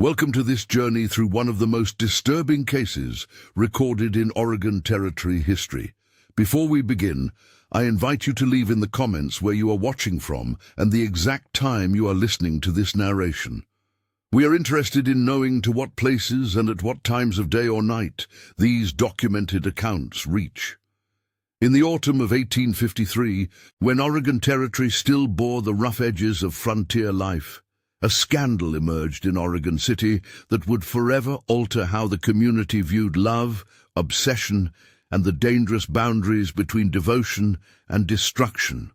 Welcome to this journey through one of the most disturbing cases recorded in Oregon Territory history. Before we begin, I invite you to leave in the comments where you are watching from and the exact time you are listening to this narration. We are interested in knowing to what places and at what times of day or night these documented accounts reach. In the autumn of 1853, when Oregon Territory still bore the rough edges of frontier life, a scandal emerged in Oregon City that would forever alter how the community viewed love, obsession, and the dangerous boundaries between devotion and destruction.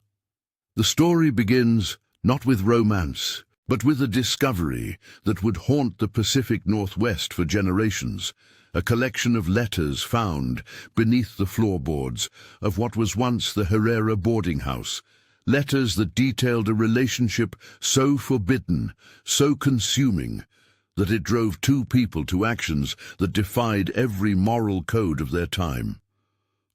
The story begins not with romance, but with a discovery that would haunt the Pacific Northwest for generations, a collection of letters found beneath the floorboards of what was once the Herrera boarding house, letters that detailed a relationship so forbidden, so consuming, that it drove two people to actions that defied every moral code of their time.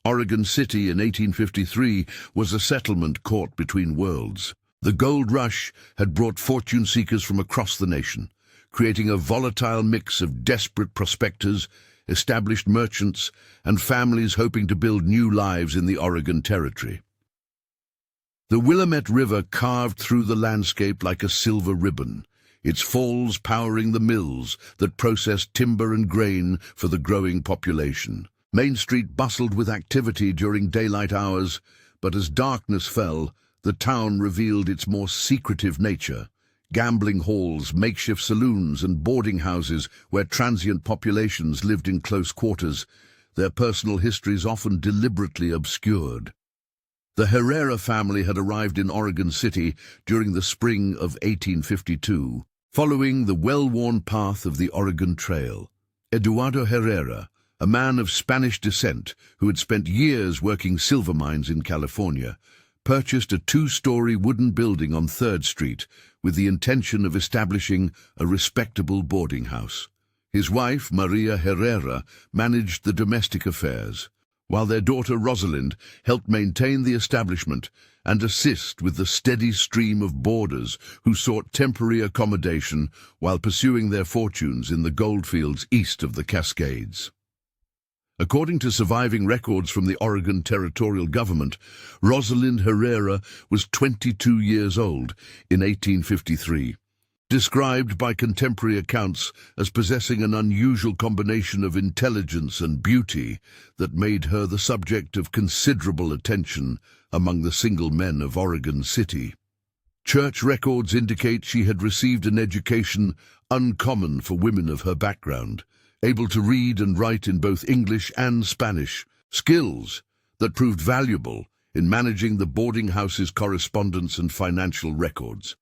Oregon City in 1853 was a settlement caught between worlds. The gold rush had brought fortune seekers from across the nation, creating a volatile mix of desperate prospectors, established merchants, and families hoping to build new lives in the Oregon Territory. The Willamette River carved through the landscape like a silver ribbon, its falls powering the mills that processed timber and grain for the growing population. Main Street bustled with activity during daylight hours, but as darkness fell, the town revealed its more secretive nature. Gambling halls, makeshift saloons, and boarding houses where transient populations lived in close quarters, their personal histories often deliberately obscured. The Herrera family had arrived in Oregon City during the spring of 1852, following the well-worn path of the Oregon Trail. Eduardo Herrera, a man of Spanish descent who had spent years working silver mines in California, purchased a two-story wooden building on 3rd Street with the intention of establishing a respectable boarding house. His wife, Maria Herrera, managed the domestic affairs, while their daughter Rosalind helped maintain the establishment and assist with the steady stream of boarders who sought temporary accommodation while pursuing their fortunes in the goldfields east of the Cascades. According to surviving records from the Oregon Territorial Government, Rosalind Herrera was 22 years old in 1853. Described by contemporary accounts as possessing an unusual combination of intelligence and beauty that made her the subject of considerable attention among the single men of Oregon City. Church records indicate she had received an education uncommon for women of her background, able to read and write in both English and Spanish, skills that proved valuable in managing the boarding house's correspondence and financial records.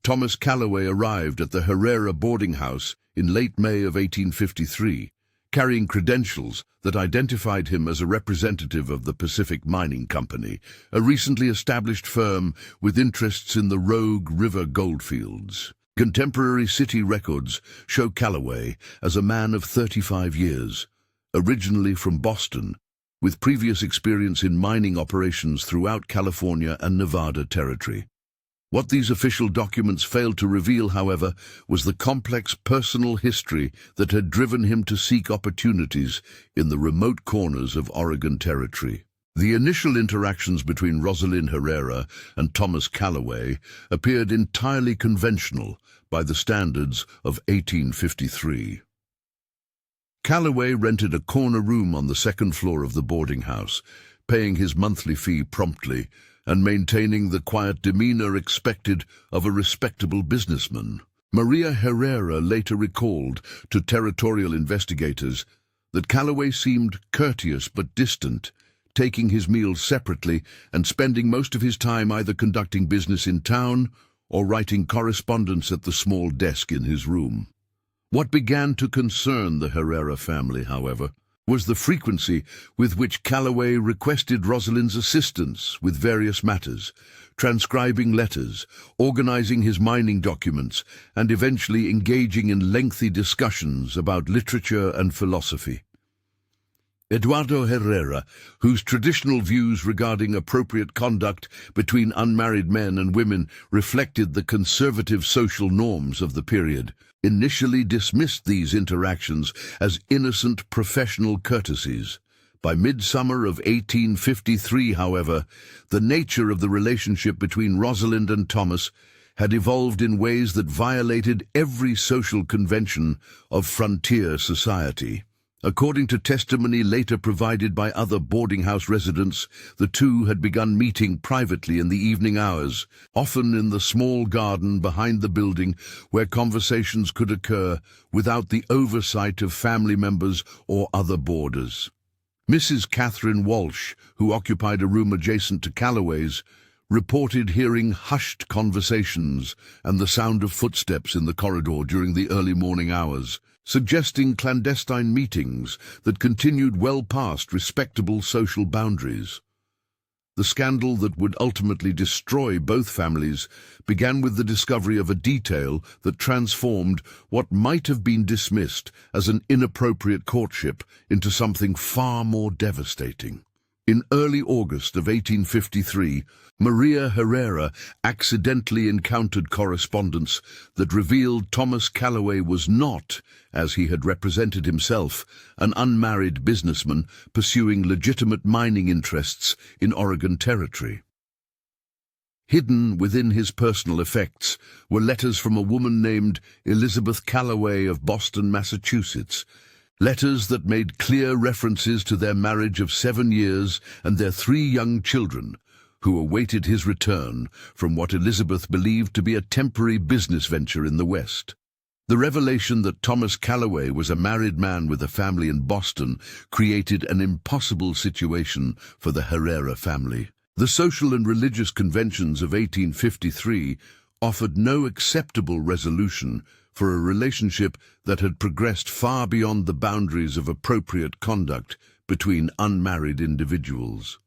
Thomas Calloway arrived at the Herrera boarding house in late May of 1853, carrying credentials that identified him as a representative of the Pacific Mining Company, a recently established firm with interests in the Rogue River goldfields. Contemporary city records show Calloway as a man of 35 years, originally from Boston, with previous experience in mining operations throughout California and Nevada Territory. What these official documents failed to reveal, however, was the complex personal history that had driven him to seek opportunities in the remote corners of Oregon Territory. The initial interactions between Rosalind Herrera and Thomas Calloway appeared entirely conventional by the standards of 1853. Calloway rented a corner room on the 2nd floor of the boarding house, paying his monthly fee promptly and maintaining the quiet demeanor expected of a respectable businessman. Maria Herrera later recalled to territorial investigators that Calloway seemed courteous but distant, taking his meals separately and spending most of his time either conducting business in town or writing correspondence at the small desk in his room. What began to concern the Herrera family, however, was the frequency with which Calloway requested Rosalind's assistance with various matters, transcribing letters, organizing his mining documents, and eventually engaging in lengthy discussions about literature and philosophy. Eduardo Herrera, whose traditional views regarding appropriate conduct between unmarried men and women reflected the conservative social norms of the period, initially dismissed these interactions as innocent professional courtesies. By midsummer of 1853, however, the nature of the relationship between Rosalind and Thomas had evolved in ways that violated every social convention of frontier society. According to testimony later provided by other boarding house residents, the two had begun meeting privately in the evening hours, often in the small garden behind the building where conversations could occur without the oversight of family members or other boarders. Mrs. Catherine Walsh, who occupied a room adjacent to Calloway's, reported hearing hushed conversations and the sound of footsteps in the corridor during the early morning hours, suggesting clandestine meetings that continued well past respectable social boundaries. The scandal that would ultimately destroy both families began with the discovery of a detail that transformed what might have been dismissed as an inappropriate courtship into something far more devastating. In early August of 1853, Maria Herrera accidentally encountered correspondence that revealed Thomas Calloway was not, as he had represented himself, an unmarried businessman pursuing legitimate mining interests in Oregon Territory. Hidden within his personal effects were letters from a woman named Elizabeth Calloway of Boston, Massachusetts, letters that made clear references to their marriage of 7 years and their 3 young children, who awaited his return from what Elizabeth believed to be a temporary business venture in the West. The revelation that Thomas Calloway was a married man with a family in Boston created an impossible situation for the Herrera family. The social and religious conventions of 1853 offered no acceptable resolution for a relationship that had progressed far beyond the boundaries of appropriate conduct between unmarried individuals.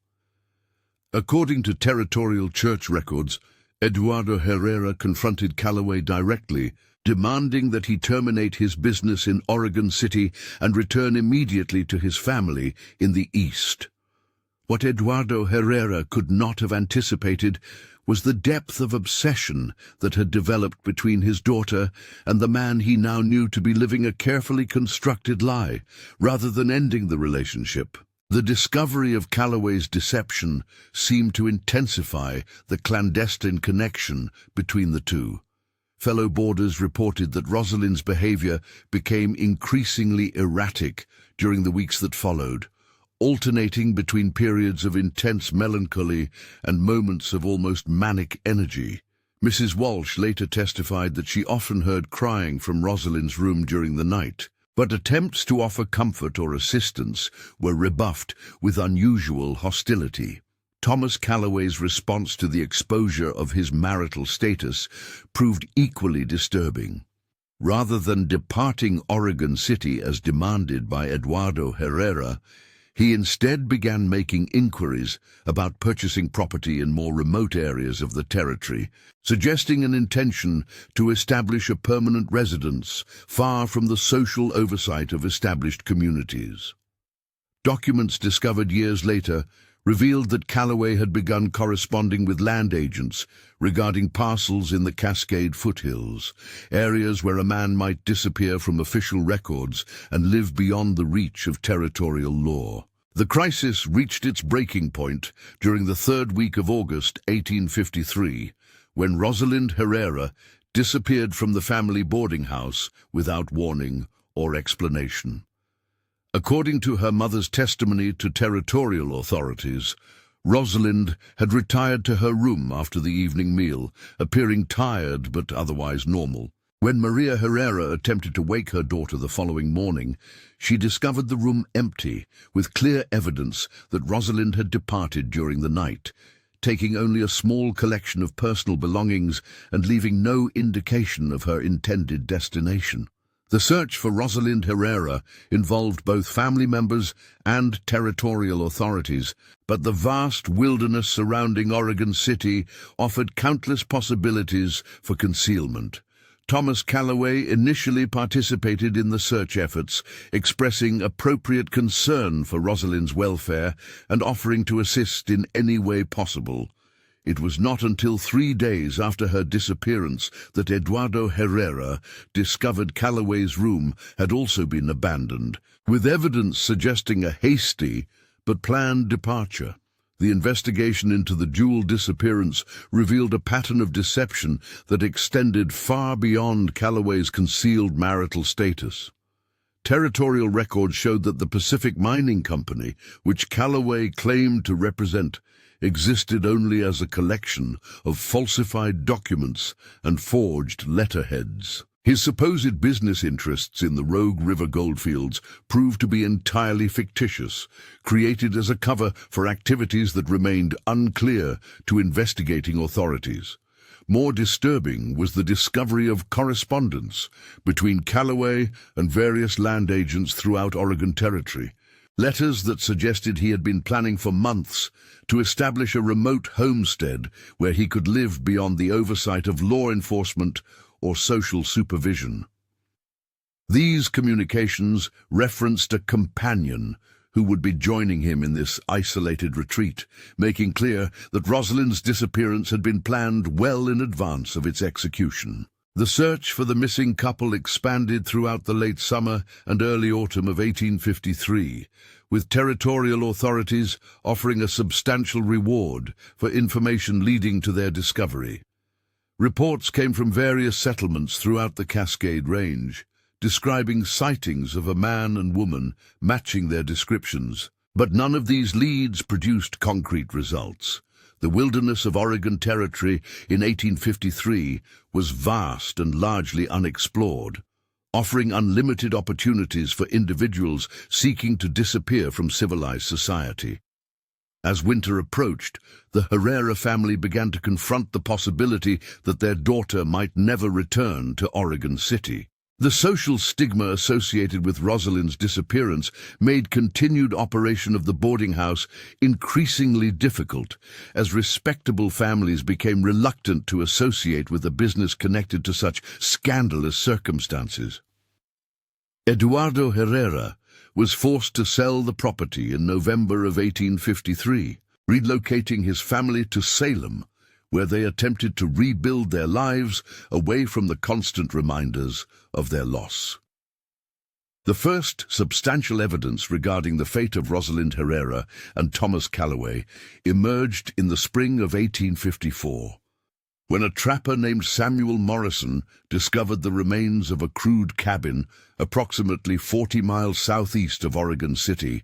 According to territorial church records, Eduardo Herrera confronted Calloway directly, demanding that he terminate his business in Oregon City and return immediately to his family in the East. What Eduardo Herrera could not have anticipated was the depth of obsession that had developed between his daughter and the man he now knew to be living a carefully constructed lie, rather than ending the relationship. The discovery of Calloway's deception seemed to intensify the clandestine connection between the two. Fellow boarders reported that Rosalind's behavior became increasingly erratic during the weeks that followed, alternating between periods of intense melancholy and moments of almost manic energy. Mrs. Walsh later testified that she often heard crying from Rosalind's room during the night, but attempts to offer comfort or assistance were rebuffed with unusual hostility. Thomas Calloway's response to the exposure of his marital status proved equally disturbing. Rather than departing Oregon City as demanded by Eduardo Herrera, he instead began making inquiries about purchasing property in more remote areas of the territory, suggesting an intention to establish a permanent residence far from the social oversight of established communities. Documents discovered years later revealed that Calloway had begun corresponding with land agents regarding parcels in the Cascade foothills, areas where a man might disappear from official records and live beyond the reach of territorial law. The crisis reached its breaking point during the 3rd week of August 1853, when Rosalind Herrera disappeared from the family boarding house without warning or explanation. According to her mother's testimony to territorial authorities, Rosalind had retired to her room after the evening meal, appearing tired but otherwise normal. When Maria Herrera attempted to wake her daughter the following morning, she discovered the room empty, with clear evidence that Rosalind had departed during the night, taking only a small collection of personal belongings and leaving no indication of her intended destination. The search for Rosalind Herrera involved both family members and territorial authorities, but the vast wilderness surrounding Oregon City offered countless possibilities for concealment. Thomas Callaway initially participated in the search efforts, expressing appropriate concern for Rosalind's welfare and offering to assist in any way possible. It was not until 3 days after her disappearance that Eduardo Herrera discovered Callaway's room had also been abandoned, with evidence suggesting a hasty but planned departure. The investigation into the dual disappearance revealed a pattern of deception that extended far beyond Callaway's concealed marital status. Territorial records showed that the Pacific Mining Company, which Callaway claimed to represent, existed only as a collection of falsified documents and forged letterheads. His supposed business interests in the Rogue River goldfields proved to be entirely fictitious, created as a cover for activities that remained unclear to investigating authorities. More disturbing was the discovery of correspondence between Callaway and various land agents throughout Oregon Territory, letters that suggested he had been planning for months to establish a remote homestead where he could live beyond the oversight of law enforcement or social supervision. These communications referenced a companion who would be joining him in this isolated retreat, making clear that Rosalind's disappearance had been planned well in advance of its execution. The search for the missing couple expanded throughout the late summer and early autumn of 1853, with territorial authorities offering a substantial reward for information leading to their discovery. Reports came from various settlements throughout the Cascade Range, describing sightings of a man and woman matching their descriptions, but none of these leads produced concrete results. The wilderness of Oregon Territory in 1853 was vast and largely unexplored, offering unlimited opportunities for individuals seeking to disappear from civilized society. As winter approached, the Herrera family began to confront the possibility that their daughter might never return to Oregon City. The social stigma associated with Rosalind's disappearance made continued operation of the boarding house increasingly difficult, as respectable families became reluctant to associate with a business connected to such scandalous circumstances. Eduardo Herrera was forced to sell the property in November of 1853, relocating his family to Salem, where they attempted to rebuild their lives away from the constant reminders of their loss. The first substantial evidence regarding the fate of Rosalind Herrera and Thomas Callaway emerged in the spring of 1854, when a trapper named Samuel Morrison discovered the remains of a crude cabin approximately 40 miles southeast of Oregon City,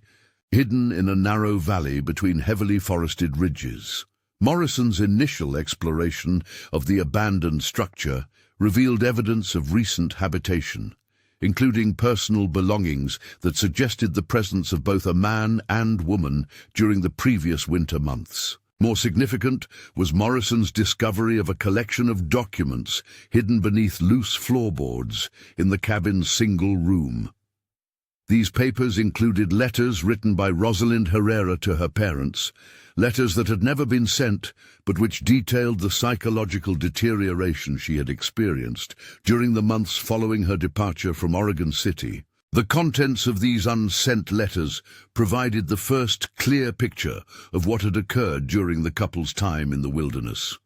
hidden in a narrow valley between heavily forested ridges. Morrison's initial exploration of the abandoned structure revealed evidence of recent habitation, including personal belongings that suggested the presence of both a man and woman during the previous winter months. More significant was Morrison's discovery of a collection of documents hidden beneath loose floorboards in the cabin's single room. These papers included letters written by Rosalind Herrera to her parents, letters that had never been sent, but which detailed the psychological deterioration she had experienced during the months following her departure from Oregon City. The contents of these unsent letters provided the first clear picture of what had occurred during the couple's time in the wilderness.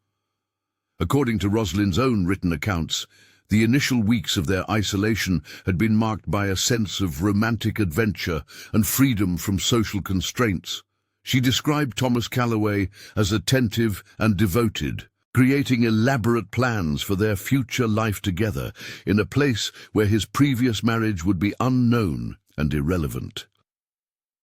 According to Rosalind's own written accounts, the initial weeks of their isolation had been marked by a sense of romantic adventure and freedom from social constraints. She described Thomas Callaway as attentive and devoted, creating elaborate plans for their future life together in a place where his previous marriage would be unknown and irrelevant.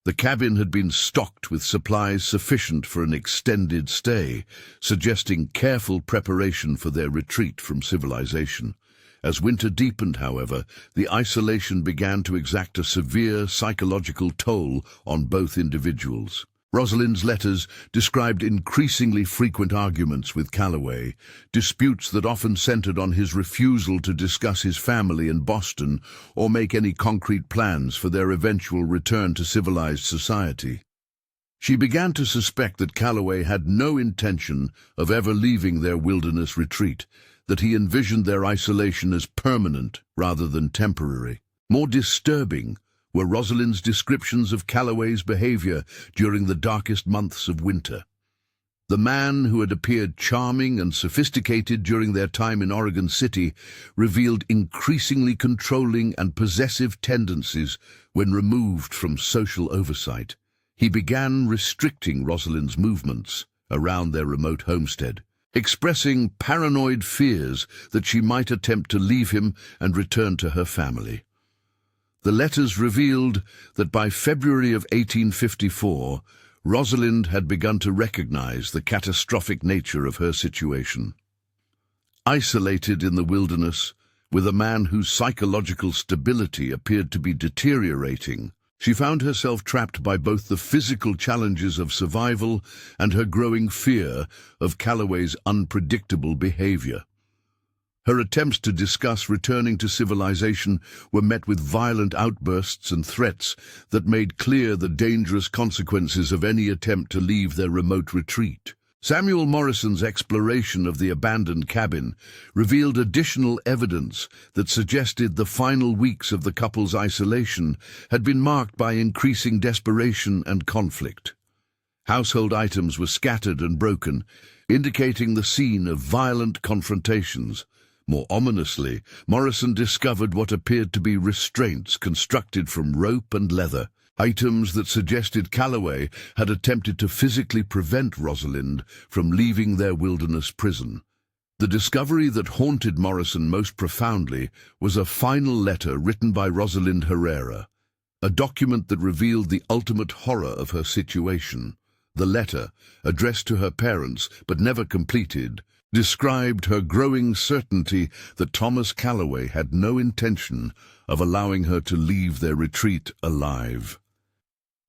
The cabin had been stocked with supplies sufficient for an extended stay, suggesting careful preparation for their retreat from civilization. As winter deepened, however, the isolation began to exact a severe psychological toll on both individuals. Rosalind's letters described increasingly frequent arguments with Callaway, disputes that often centered on his refusal to discuss his family in Boston or make any concrete plans for their eventual return to civilized society. She began to suspect that Callaway had no intention of ever leaving their wilderness retreat, that he envisioned their isolation as permanent rather than temporary. More disturbing were Rosalind's descriptions of Calloway's behavior during the darkest months of winter. The man who had appeared charming and sophisticated during their time in Oregon City revealed increasingly controlling and possessive tendencies when removed from social oversight. He began restricting Rosalind's movements around their remote homestead, expressing paranoid fears that she might attempt to leave him and return to her family. The letters revealed that by February of 1854, Rosalind had begun to recognize the catastrophic nature of her situation. Isolated in the wilderness, with a man whose psychological stability appeared to be deteriorating, she found herself trapped by both the physical challenges of survival and her growing fear of Calloway's unpredictable behavior. Her attempts to discuss returning to civilization were met with violent outbursts and threats that made clear the dangerous consequences of any attempt to leave their remote retreat. Samuel Morrison's exploration of the abandoned cabin revealed additional evidence that suggested the final weeks of the couple's isolation had been marked by increasing desperation and conflict. Household items were scattered and broken, indicating the scene of violent confrontations. More ominously, Morrison discovered what appeared to be restraints constructed from rope and leather, items that suggested Calloway had attempted to physically prevent Rosalind from leaving their wilderness prison. The discovery that haunted Morrison most profoundly was a final letter written by Rosalind Herrera, a document that revealed the ultimate horror of her situation. The letter, addressed to her parents but never completed, described her growing certainty that Thomas Calloway had no intention of allowing her to leave their retreat alive.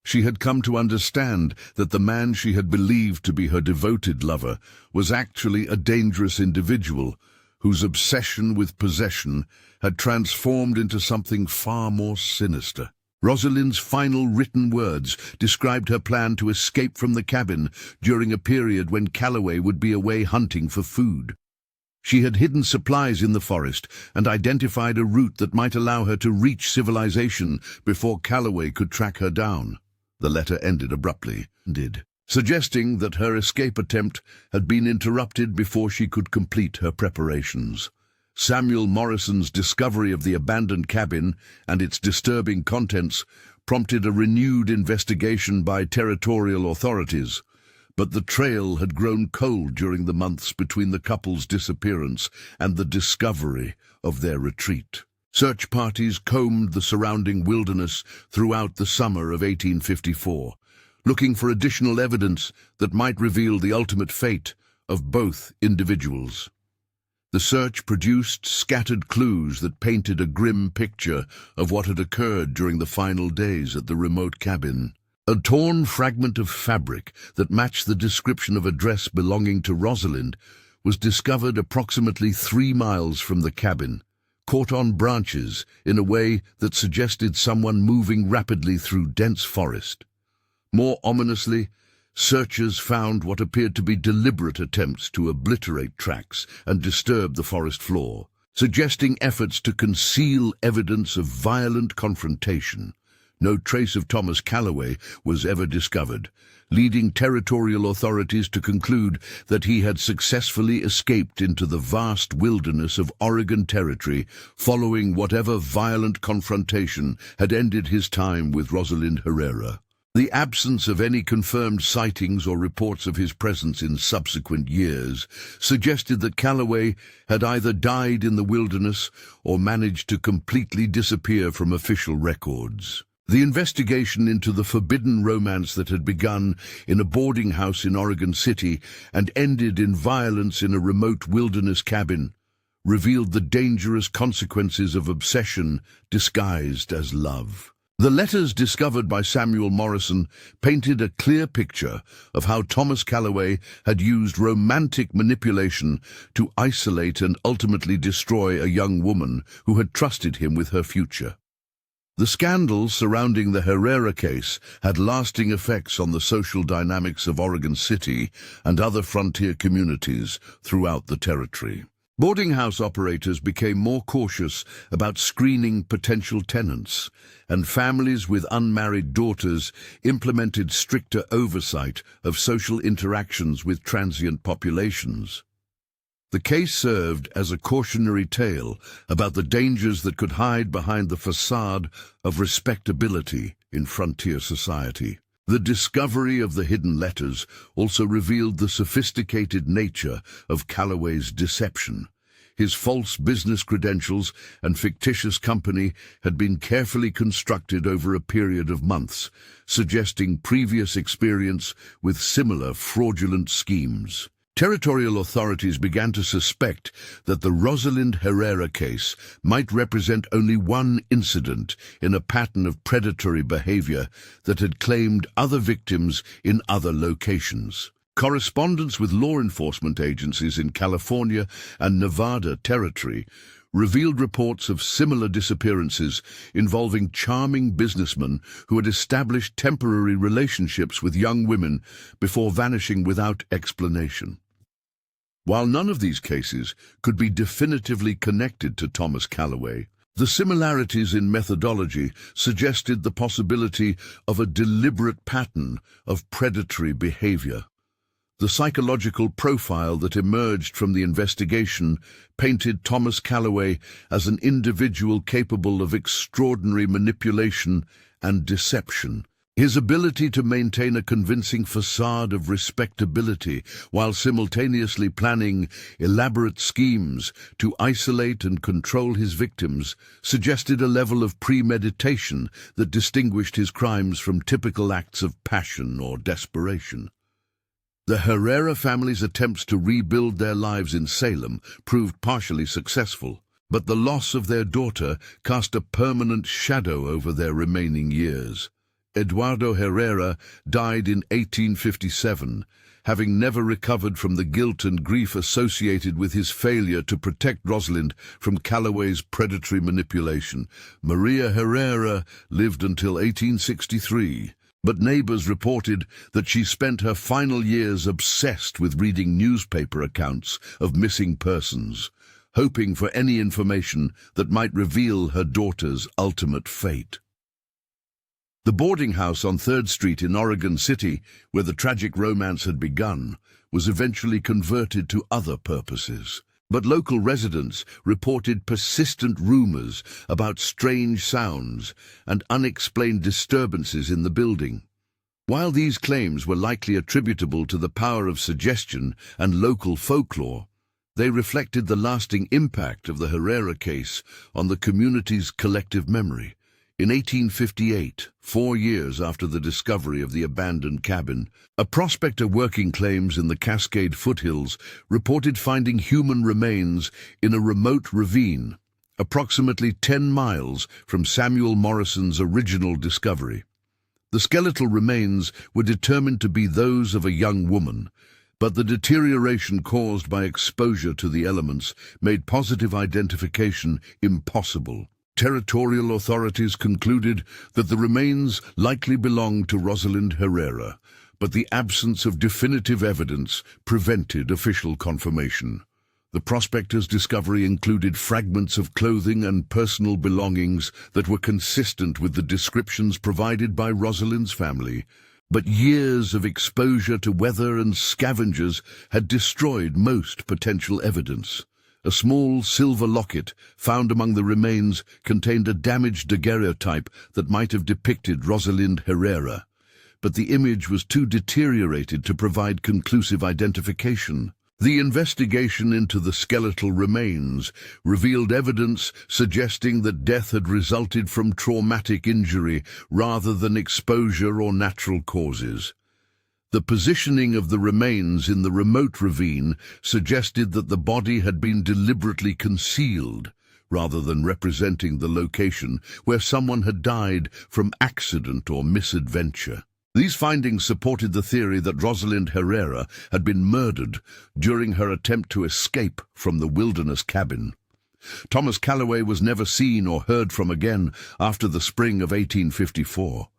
She had come to understand that the man she had believed to be her devoted lover was actually a dangerous individual whose obsession with possession had transformed into something far more sinister. Rosalind's final written words described her plan to escape from the cabin during a period when Calloway would be away hunting for food. She had hidden supplies in the forest and identified a route that might allow her to reach civilization before Calloway could track her down. The letter ended abruptly, suggesting that her escape attempt had been interrupted before she could complete her preparations. Samuel Morrison's discovery of the abandoned cabin and its disturbing contents prompted a renewed investigation by territorial authorities, but the trail had grown cold during the months between the couple's disappearance and the discovery of their retreat. Search parties combed the surrounding wilderness throughout the summer of 1854, looking for additional evidence that might reveal the ultimate fate of both individuals. The search produced scattered clues that painted a grim picture of what had occurred during the final days at the remote cabin. A torn fragment of fabric that matched the description of a dress belonging to Rosalind was discovered approximately 3 miles from the cabin, caught on branches in a way that suggested someone moving rapidly through dense forest. More ominously, searchers found what appeared to be deliberate attempts to obliterate tracks and disturb the forest floor, suggesting efforts to conceal evidence of violent confrontation. No trace of Thomas Calloway was ever discovered, leading territorial authorities to conclude that he had successfully escaped into the vast wilderness of Oregon Territory following whatever violent confrontation had ended his time with Rosalind Herrera. The absence of any confirmed sightings or reports of his presence in subsequent years suggested that Calloway had either died in the wilderness or managed to completely disappear from official records. The investigation into the forbidden romance that had begun in a boarding house in Oregon City and ended in violence in a remote wilderness cabin revealed the dangerous consequences of obsession disguised as love. The letters discovered by Samuel Morrison painted a clear picture of how Thomas Calloway had used romantic manipulation to isolate and ultimately destroy a young woman who had trusted him with her future. The scandals surrounding the Herrera case had lasting effects on the social dynamics of Oregon City and other frontier communities throughout the territory. Boarding house operators became more cautious about screening potential tenants, and families with unmarried daughters implemented stricter oversight of social interactions with transient populations. The case served as a cautionary tale about the dangers that could hide behind the facade of respectability in frontier society. The discovery of the hidden letters also revealed the sophisticated nature of Calloway's deception. His false business credentials and fictitious company had been carefully constructed over a period of months, suggesting previous experience with similar fraudulent schemes. Territorial authorities began to suspect that the Rosalind Herrera case might represent only one incident in a pattern of predatory behavior that had claimed other victims in other locations. Correspondence with law enforcement agencies in California and Nevada Territory revealed reports of similar disappearances involving charming businessmen who had established temporary relationships with young women before vanishing without explanation. While none of these cases could be definitively connected to Thomas Calloway, the similarities in methodology suggested the possibility of a deliberate pattern of predatory behavior. The psychological profile that emerged from the investigation painted Thomas Calloway as an individual capable of extraordinary manipulation and deception. His ability to maintain a convincing facade of respectability while simultaneously planning elaborate schemes to isolate and control his victims suggested a level of premeditation that distinguished his crimes from typical acts of passion or desperation. The Herrera family's attempts to rebuild their lives in Salem proved partially successful, but the loss of their daughter cast a permanent shadow over their remaining years. Eduardo Herrera died in 1857, having never recovered from the guilt and grief associated with his failure to protect Rosalind from Calloway's predatory manipulation. Maria Herrera lived until 1863. But neighbors reported that she spent her final years obsessed with reading newspaper accounts of missing persons, hoping for any information that might reveal her daughter's ultimate fate. The boarding house on 3rd Street in Oregon City, where the tragic romance had begun, was eventually converted to other purposes. But local residents reported persistent rumors about strange sounds and unexplained disturbances in the building. While these claims were likely attributable to the power of suggestion and local folklore, they reflected the lasting impact of the Herrera case on the community's collective memory. In 1858, 4 years after the discovery of the abandoned cabin, a prospector working claims in the Cascade foothills reported finding human remains in a remote ravine, approximately 10 miles from Samuel Morrison's original discovery. The skeletal remains were determined to be those of a young woman, but the deterioration caused by exposure to the elements made positive identification impossible. Territorial authorities concluded that the remains likely belonged to Rosalind Herrera, but the absence of definitive evidence prevented official confirmation. The prospector's discovery included fragments of clothing and personal belongings that were consistent with the descriptions provided by Rosalind's family, but years of exposure to weather and scavengers had destroyed most potential evidence. A small silver locket found among the remains contained a damaged daguerreotype that might have depicted Rosalind Herrera, but the image was too deteriorated to provide conclusive identification. The investigation into the skeletal remains revealed evidence suggesting that death had resulted from traumatic injury rather than exposure or natural causes. The positioning of the remains in the remote ravine suggested that the body had been deliberately concealed, rather than representing the location where someone had died from accident or misadventure. These findings supported the theory that Rosalind Herrera had been murdered during her attempt to escape from the wilderness cabin. Thomas Calloway was never seen or heard from again after the spring of 1854.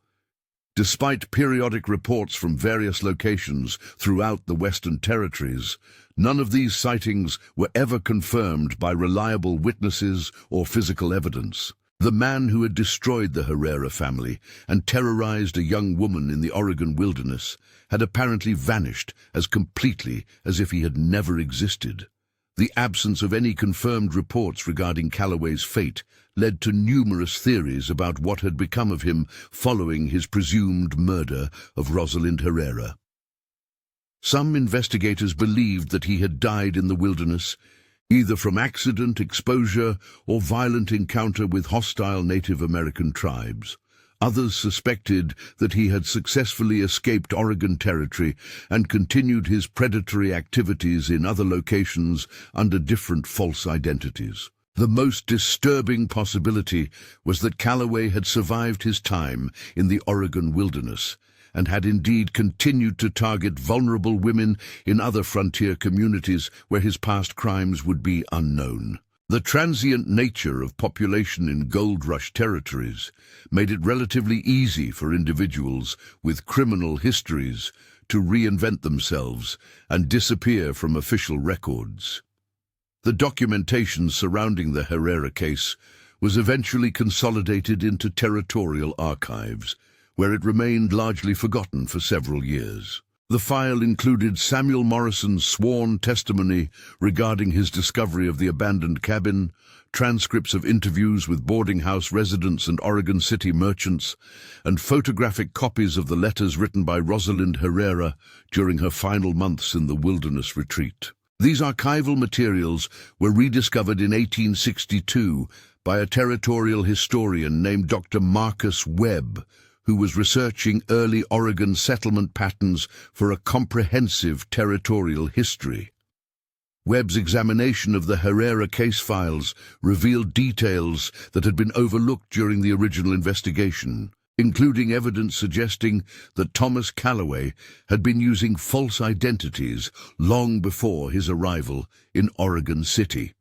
Despite periodic reports from various locations throughout the Western Territories, none of these sightings were ever confirmed by reliable witnesses or physical evidence. The man who had destroyed the Herrera family and terrorized a young woman in the Oregon wilderness had apparently vanished as completely as if he had never existed. The absence of any confirmed reports regarding Calloway's fate led to numerous theories about what had become of him following his presumed murder of Rosalind Herrera. Some investigators believed that he had died in the wilderness, either from accident, exposure, or violent encounter with hostile Native American tribes. Others suspected that he had successfully escaped Oregon Territory and continued his predatory activities in other locations under different false identities. The most disturbing possibility was that Calloway had survived his time in the Oregon wilderness and had indeed continued to target vulnerable women in other frontier communities where his past crimes would be unknown. The transient nature of population in gold rush territories made it relatively easy for individuals with criminal histories to reinvent themselves and disappear from official records. The documentation surrounding the Herrera case was eventually consolidated into territorial archives, where it remained largely forgotten for several years. The file included Samuel Morrison's sworn testimony regarding his discovery of the abandoned cabin, transcripts of interviews with boarding house residents and Oregon City merchants, and photographic copies of the letters written by Rosalind Herrera during her final months in the wilderness retreat. These archival materials were rediscovered in 1862 by a territorial historian named Dr. Marcus Webb, who was researching early Oregon settlement patterns for a comprehensive territorial history. Webb's examination of the Herrera case files revealed details that had been overlooked during the original investigation, including evidence suggesting that Thomas Calloway had been using false identities long before his arrival in Oregon City.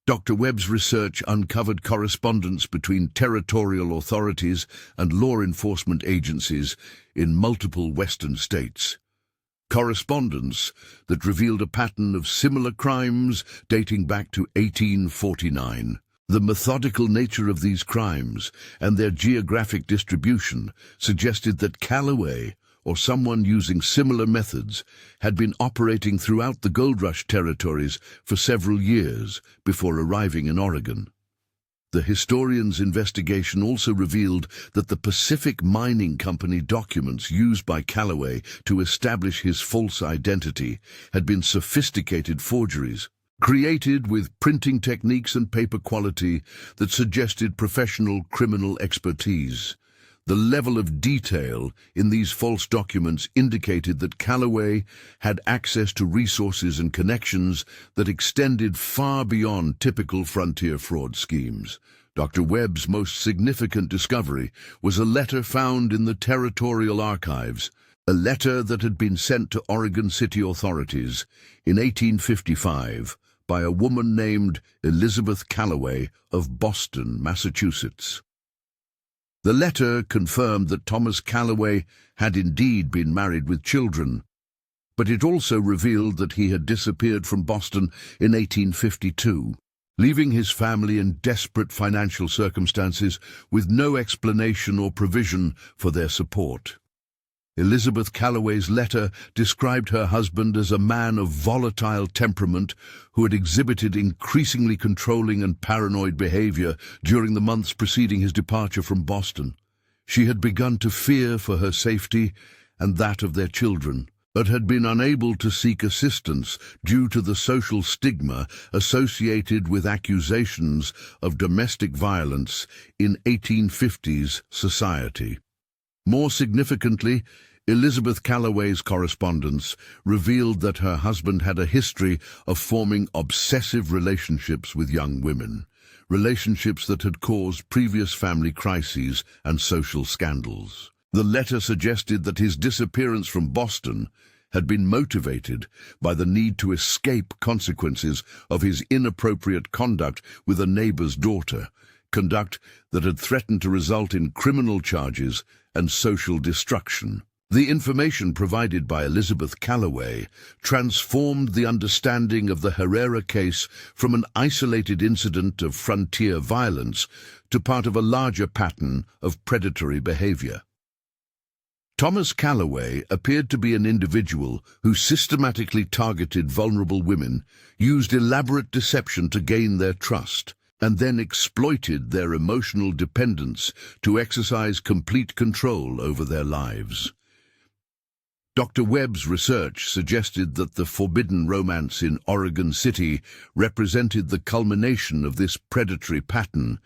Dr. Webb's research uncovered correspondence between territorial authorities and law enforcement agencies in multiple Western states. Correspondence that revealed a pattern of similar crimes dating back to 1849. The methodical nature of these crimes and their geographic distribution suggested that Calloway, or someone using similar methods, had been operating throughout the Gold Rush territories for several years before arriving in Oregon. The historian's investigation also revealed that the Pacific Mining Company documents used by Calloway to establish his false identity had been sophisticated forgeries, created with printing techniques and paper quality that suggested professional criminal expertise. The level of detail in these false documents indicated that Calloway had access to resources and connections that extended far beyond typical frontier fraud schemes. Dr. Webb's most significant discovery was a letter found in the territorial archives, a letter that had been sent to Oregon City authorities in 1855 by a woman named Elizabeth Calloway of Boston, Massachusetts. The letter confirmed that Thomas Calloway had indeed been married with children, but it also revealed that he had disappeared from Boston in 1852, leaving his family in desperate financial circumstances with no explanation or provision for their support. Elizabeth Calloway's letter described her husband as a man of volatile temperament who had exhibited increasingly controlling and paranoid behavior during the months preceding his departure from Boston. She had begun to fear for her safety and that of their children, but had been unable to seek assistance due to the social stigma associated with accusations of domestic violence in 1850s society. More significantly, Elizabeth Calloway's correspondence revealed that her husband had a history of forming obsessive relationships with young women, relationships that had caused previous family crises and social scandals. The letter suggested that his disappearance from Boston had been motivated by the need to escape consequences of his inappropriate conduct with a neighbor's daughter, conduct that had threatened to result in criminal charges and social destruction. The information provided by Elizabeth Callaway transformed the understanding of the Herrera case from an isolated incident of frontier violence to part of a larger pattern of predatory behavior. Thomas Callaway appeared to be an individual who systematically targeted vulnerable women, used elaborate deception to gain their trust, and then exploited their emotional dependence to exercise complete control over their lives. Dr. Webb's research suggested that the forbidden romance in Oregon City represented the culmination of this predatory pattern,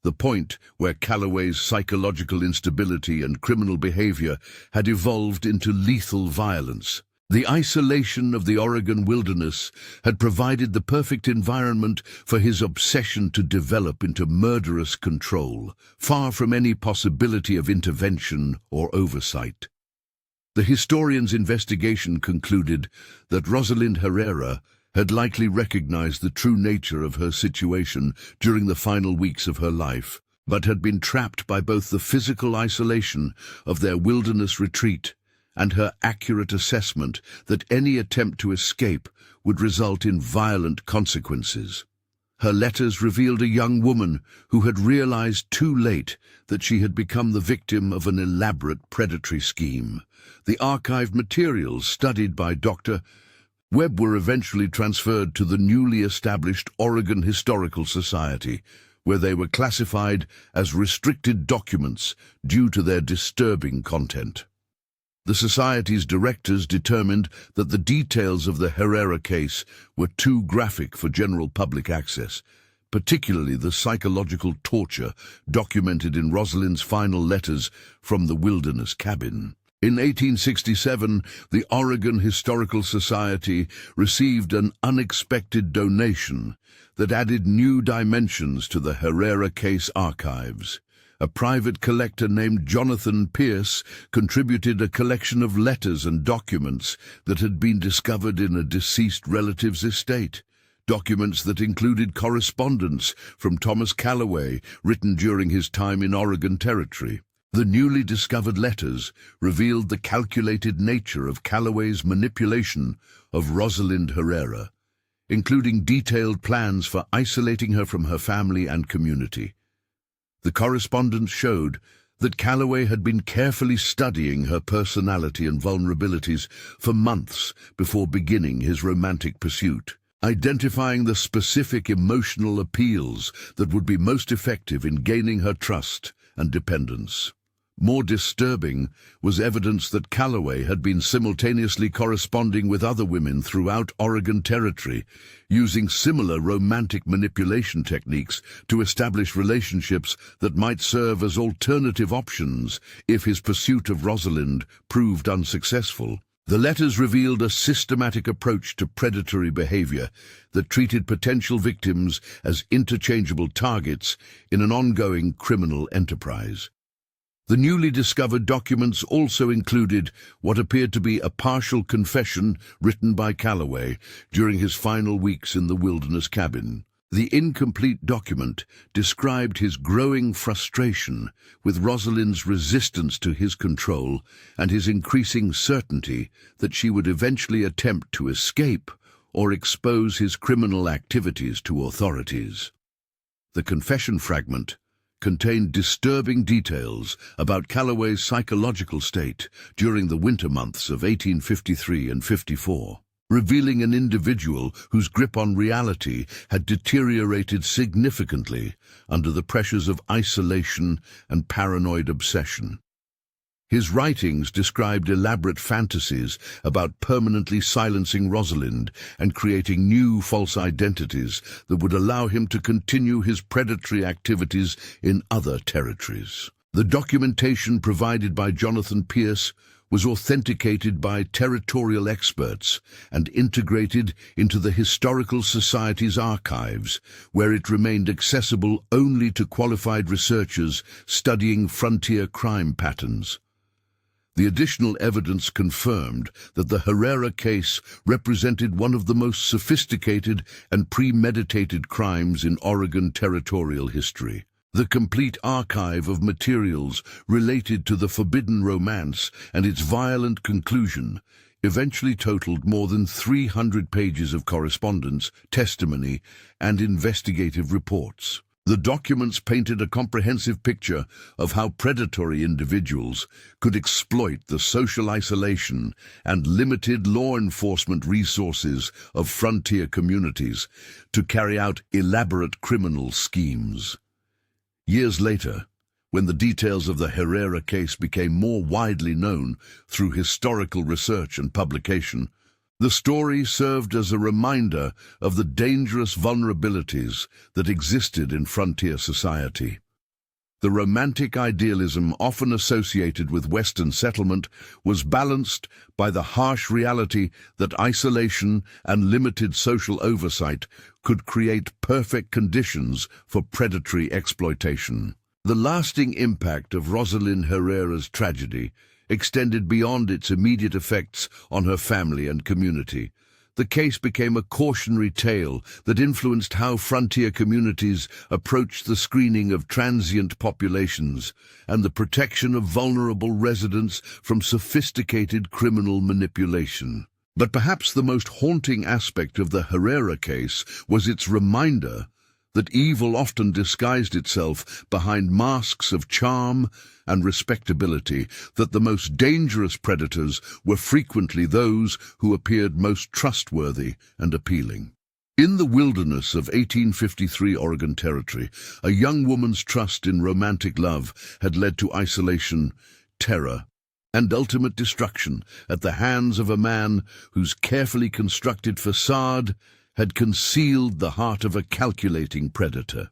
the point where Callaway's psychological instability and criminal behavior had evolved into lethal violence. The isolation of the Oregon wilderness had provided the perfect environment for his obsession to develop into murderous control, far from any possibility of intervention or oversight. The historian's investigation concluded that Rosalind Herrera had likely recognized the true nature of her situation during the final weeks of her life, but had been trapped by both the physical isolation of their wilderness retreat and her accurate assessment that any attempt to escape would result in violent consequences. Her letters revealed a young woman who had realized too late that she had become the victim of an elaborate predatory scheme. The archived materials studied by Dr. Webb were eventually transferred to the newly established Oregon Historical Society, where they were classified as restricted documents due to their disturbing content. The Society's directors determined that the details of the Herrera case were too graphic for general public access, particularly the psychological torture documented in Rosalind's final letters from the wilderness cabin. In 1867, the Oregon Historical Society received an unexpected donation that added new dimensions to the Herrera case archives. A private collector named Jonathan Pierce contributed a collection of letters and documents that had been discovered in a deceased relative's estate. Documents that included correspondence from Thomas Callaway written during his time in Oregon Territory. The newly discovered letters revealed the calculated nature of Callaway's manipulation of Rosalind Herrera, including detailed plans for isolating her from her family and community. The correspondence showed that Callaway had been carefully studying her personality and vulnerabilities for months before beginning his romantic pursuit, identifying the specific emotional appeals that would be most effective in gaining her trust and dependence. More disturbing was evidence that Callaway had been simultaneously corresponding with other women throughout Oregon Territory, using similar romantic manipulation techniques to establish relationships that might serve as alternative options if his pursuit of Rosalind proved unsuccessful. The letters revealed a systematic approach to predatory behavior that treated potential victims as interchangeable targets in an ongoing criminal enterprise. The newly discovered documents also included what appeared to be a partial confession written by Callaway during his final weeks in the wilderness cabin. The incomplete document described his growing frustration with Rosalind's resistance to his control and his increasing certainty that she would eventually attempt to escape or expose his criminal activities to authorities. The confession fragment contained disturbing details about Callaway's psychological state during the winter months of 1853 and 54, revealing an individual whose grip on reality had deteriorated significantly under the pressures of isolation and paranoid obsession. His writings described elaborate fantasies about permanently silencing Rosalind and creating new false identities that would allow him to continue his predatory activities in other territories. The documentation provided by Jonathan Pierce was authenticated by territorial experts and integrated into the Historical Society's archives, where it remained accessible only to qualified researchers studying frontier crime patterns. The additional evidence confirmed that the Herrera case represented one of the most sophisticated and premeditated crimes in Oregon territorial history. The complete archive of materials related to the forbidden romance and its violent conclusion eventually totaled more than 300 pages of correspondence, testimony, and investigative reports. The documents painted a comprehensive picture of how predatory individuals could exploit the social isolation and limited law enforcement resources of frontier communities to carry out elaborate criminal schemes. Years later, when the details of the Herrera case became more widely known through historical research and publication, the story served as a reminder of the dangerous vulnerabilities that existed in frontier society. The romantic idealism often associated with Western settlement was balanced by the harsh reality that isolation and limited social oversight could create perfect conditions for predatory exploitation. The lasting impact of Rosalinde Herrera's tragedy extended beyond its immediate effects on her family and community. The case became a cautionary tale that influenced how frontier communities approached the screening of transient populations and the protection of vulnerable residents from sophisticated criminal manipulation. But perhaps the most haunting aspect of the Herrera case was its reminder that evil often disguised itself behind masks of charm and respectability, that the most dangerous predators were frequently those who appeared most trustworthy and appealing. In the wilderness of 1853 Oregon Territory, a young woman's trust in romantic love had led to isolation, terror, and ultimate destruction at the hands of a man whose carefully constructed facade had concealed the heart of a calculating predator.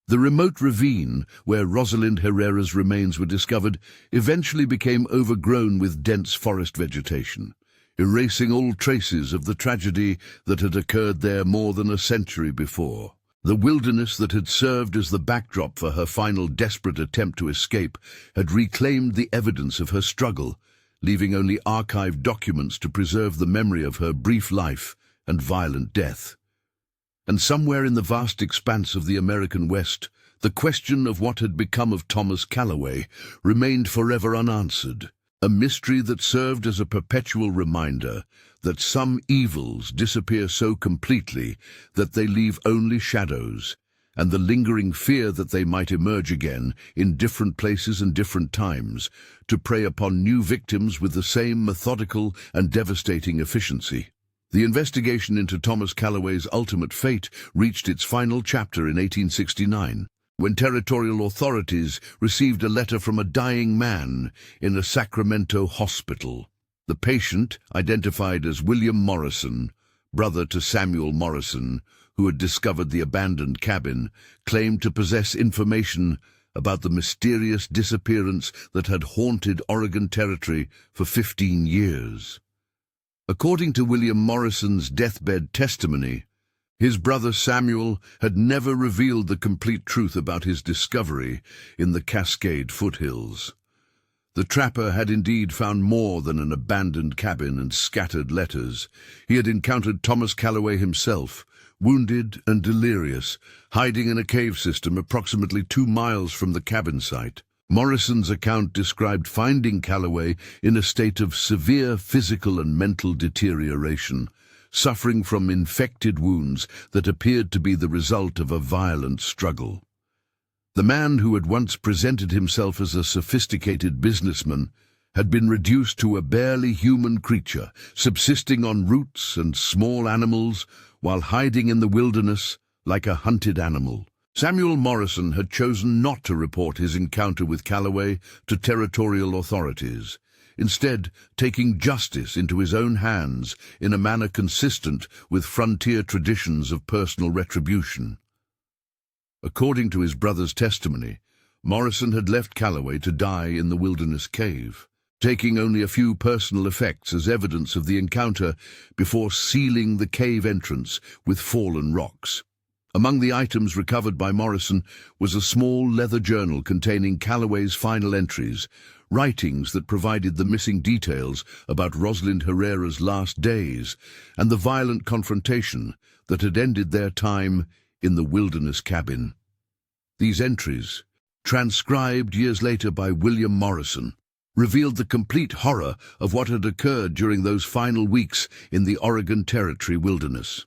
The remote ravine where Rosalinde Herrera's remains were discovered eventually became overgrown with dense forest vegetation, erasing all traces of the tragedy that had occurred there more than a century before. The wilderness that had served as the backdrop for her final desperate attempt to escape had reclaimed the evidence of her struggle, leaving only archived documents to preserve the memory of her brief life and violent death. And somewhere in the vast expanse of the American West, the question of what had become of Thomas Callaway remained forever unanswered, a mystery that served as a perpetual reminder that some evils disappear so completely that they leave only shadows, and the lingering fear that they might emerge again in different places and different times to prey upon new victims with the same methodical and devastating efficiency. The investigation into Thomas Callaway's ultimate fate reached its final chapter in 1869, when territorial authorities received a letter from a dying man in a Sacramento hospital. The patient, identified as William Morrison, brother to Samuel Morrison, who had discovered the abandoned cabin, claimed to possess information about the mysterious disappearance that had haunted Oregon Territory for 15 years. According to William Morrison's deathbed testimony, his brother Samuel had never revealed the complete truth about his discovery in the Cascade foothills. The trapper had indeed found more than an abandoned cabin and scattered letters. He had encountered Thomas Callaway himself, wounded and delirious, hiding in a cave system approximately 2 miles from the cabin site. Morrison's account described finding Callaway in a state of severe physical and mental deterioration, suffering from infected wounds that appeared to be the result of a violent struggle. The man who had once presented himself as a sophisticated businessman had been reduced to a barely human creature, subsisting on roots and small animals while hiding in the wilderness like a hunted animal. Samuel Morrison had chosen not to report his encounter with Callaway to territorial authorities, instead taking justice into his own hands in a manner consistent with frontier traditions of personal retribution. According to his brother's testimony, Morrison had left Callaway to die in the wilderness cave, taking only a few personal effects as evidence of the encounter before sealing the cave entrance with fallen rocks. Among the items recovered by Morrison was a small leather journal containing Callaway's final entries, writings that provided the missing details about Rosalinde Herrera's last days and the violent confrontation that had ended their time in the wilderness cabin. These entries, transcribed years later by William Morrison, revealed the complete horror of what had occurred during those final weeks in the Oregon Territory wilderness.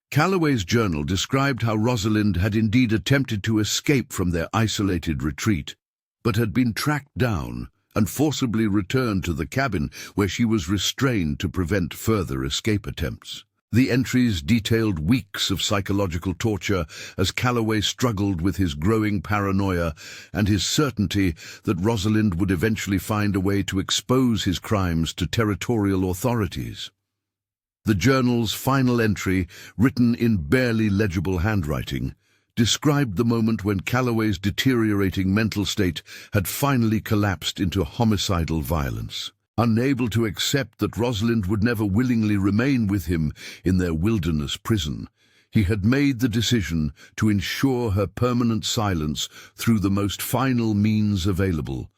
Calloway's journal described how Rosalind had indeed attempted to escape from their isolated retreat, but had been tracked down and forcibly returned to the cabin where she was restrained to prevent further escape attempts. The entries detailed weeks of psychological torture as Calloway struggled with his growing paranoia and his certainty that Rosalind would eventually find a way to expose his crimes to territorial authorities. The journal's final entry, written in barely legible handwriting, described the moment when Calloway's deteriorating mental state had finally collapsed into homicidal violence. Unable to accept that Rosalind would never willingly remain with him in their wilderness prison, he had made the decision to ensure her permanent silence through the most final means available.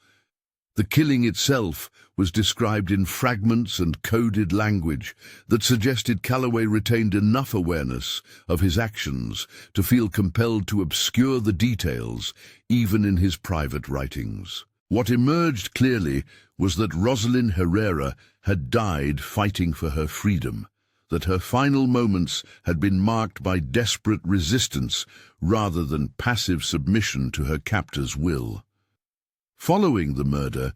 The killing itself was described in fragments and coded language that suggested Calloway retained enough awareness of his actions to feel compelled to obscure the details, even in his private writings. What emerged clearly was that Rosalind Herrera had died fighting for her freedom, that her final moments had been marked by desperate resistance rather than passive submission to her captor's will. Following the murder,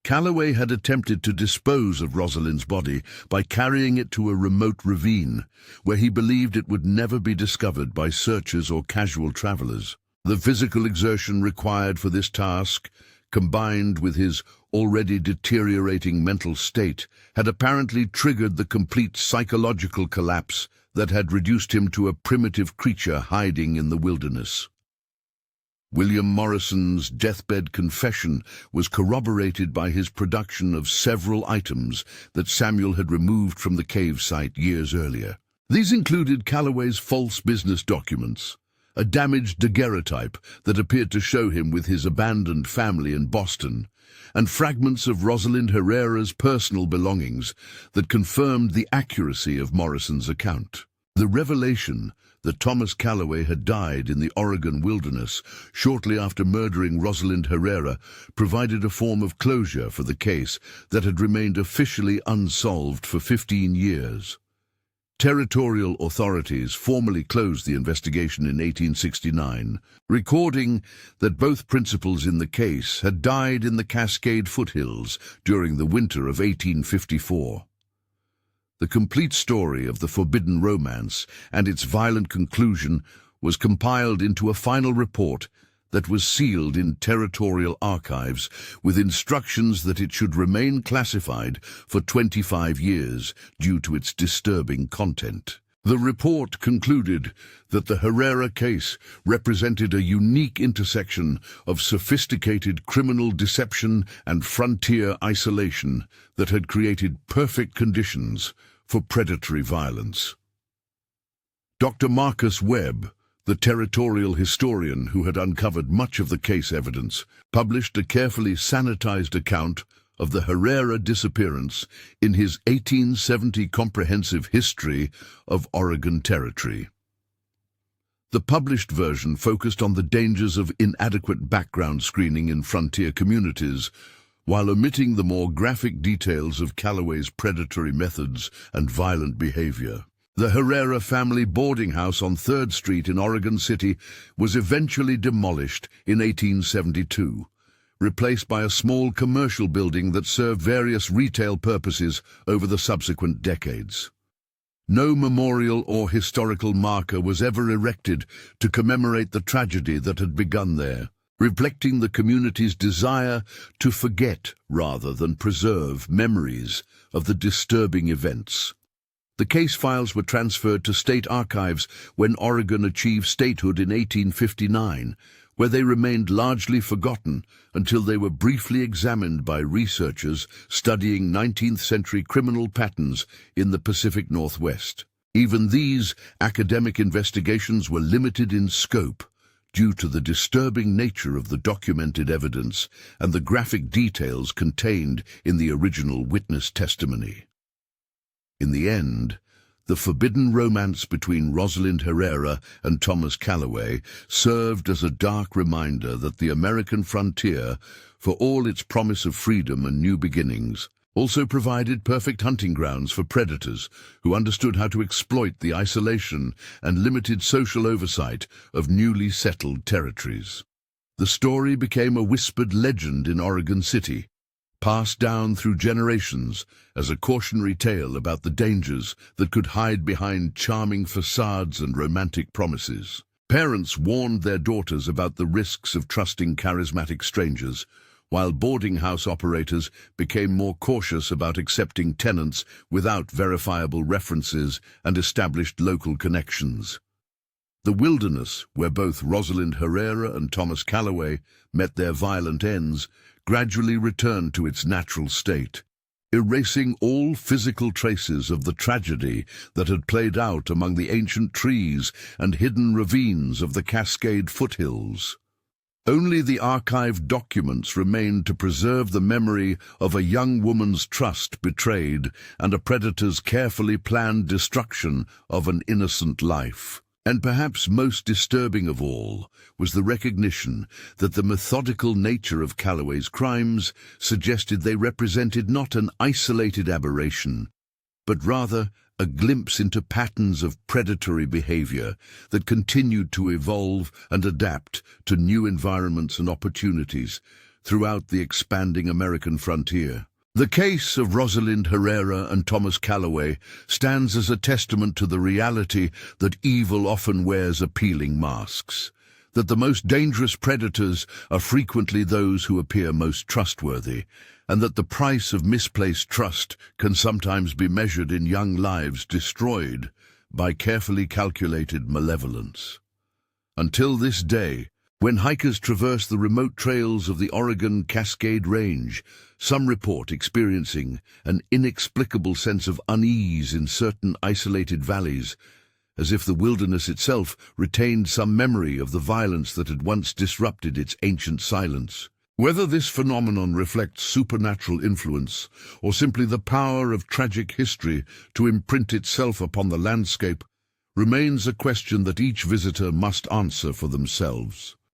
Calloway had attempted to dispose of Rosalind's body by carrying it to a remote ravine, where he believed it would never be discovered by searchers or casual travelers. The physical exertion required for this task, combined with his already deteriorating mental state, had apparently triggered the complete psychological collapse that had reduced him to a primitive creature hiding in the wilderness. William Morrison's deathbed confession was corroborated by his production of several items that Samuel had removed from the cave site years earlier. These included Calloway's false business documents, a damaged daguerreotype that appeared to show him with his abandoned family in Boston, and fragments of Rosalind Herrera's personal belongings that confirmed the accuracy of Morrison's account. The revelation that Thomas Calloway had died in the Oregon wilderness shortly after murdering Rosalind Herrera provided a form of closure for the case that had remained officially unsolved for 15 years. Territorial authorities formally closed the investigation in 1869, recording that both principals in the case had died in the Cascade foothills during the winter of 1854. The complete story of the forbidden romance and its violent conclusion was compiled into a final report that was sealed in territorial archives with instructions that it should remain classified for 25 years due to its disturbing content. The report concluded that the Herrera case represented a unique intersection of sophisticated criminal deception and frontier isolation that had created perfect conditions for predatory violence. Dr. Marcus Webb, the territorial historian who had uncovered much of the case evidence, published a carefully sanitized account of the Herrera disappearance in his 1870 comprehensive history of Oregon Territory. The published version focused on the dangers of inadequate background screening in frontier communities, while omitting the more graphic details of Calloway's predatory methods and violent behavior. The Herrera family boarding house on 3rd Street in Oregon City was eventually demolished in 1872, replaced by a small commercial building that served various retail purposes over the subsequent decades. No memorial or historical marker was ever erected to commemorate the tragedy that had begun there, reflecting the community's desire to forget rather than preserve memories of the disturbing events. The case files were transferred to state archives when Oregon achieved statehood in 1859, where they remained largely forgotten until they were briefly examined by researchers studying 19th-century criminal patterns in the Pacific Northwest. Even these academic investigations were limited in scope due to the disturbing nature of the documented evidence and the graphic details contained in the original witness testimony. In the end, The forbidden romance between Rosalind Herrera and Thomas Callaway served as a dark reminder that the American frontier, for all its promise of freedom and new beginnings, also provided perfect hunting grounds for predators who understood how to exploit the isolation and limited social oversight of newly settled territories. The story became a whispered legend in Oregon City, passed down through generations as a cautionary tale about the dangers that could hide behind charming facades and romantic promises. Parents warned their daughters about the risks of trusting charismatic strangers, while boarding house operators became more cautious about accepting tenants without verifiable references and established local connections. The wilderness, where both Rosalind Herrera and Thomas Callaway met their violent ends, gradually returned to its natural state, erasing all physical traces of the tragedy that had played out among the ancient trees and hidden ravines of the Cascade foothills. Only the archived documents remained to preserve the memory of a young woman's trust betrayed and a predator's carefully planned destruction of an innocent life. And perhaps most disturbing of all was the recognition that the methodical nature of Callaway's crimes suggested they represented not an isolated aberration, but rather a glimpse into patterns of predatory behavior that continued to evolve and adapt to new environments and opportunities throughout the expanding American frontier. The case of Rosalind Herrera and Thomas Callaway stands as a testament to the reality that evil often wears appealing masks, that the most dangerous predators are frequently those who appear most trustworthy, and that the price of misplaced trust can sometimes be measured in young lives destroyed by carefully calculated malevolence. Until this day, when hikers traverse the remote trails of the Oregon Cascade Range, some report experiencing an inexplicable sense of unease in certain isolated valleys, as if the wilderness itself retained some memory of the violence that had once disrupted its ancient silence. Whether this phenomenon reflects supernatural influence or simply the power of tragic history to imprint itself upon the landscape remains a question that each visitor must answer for themselves.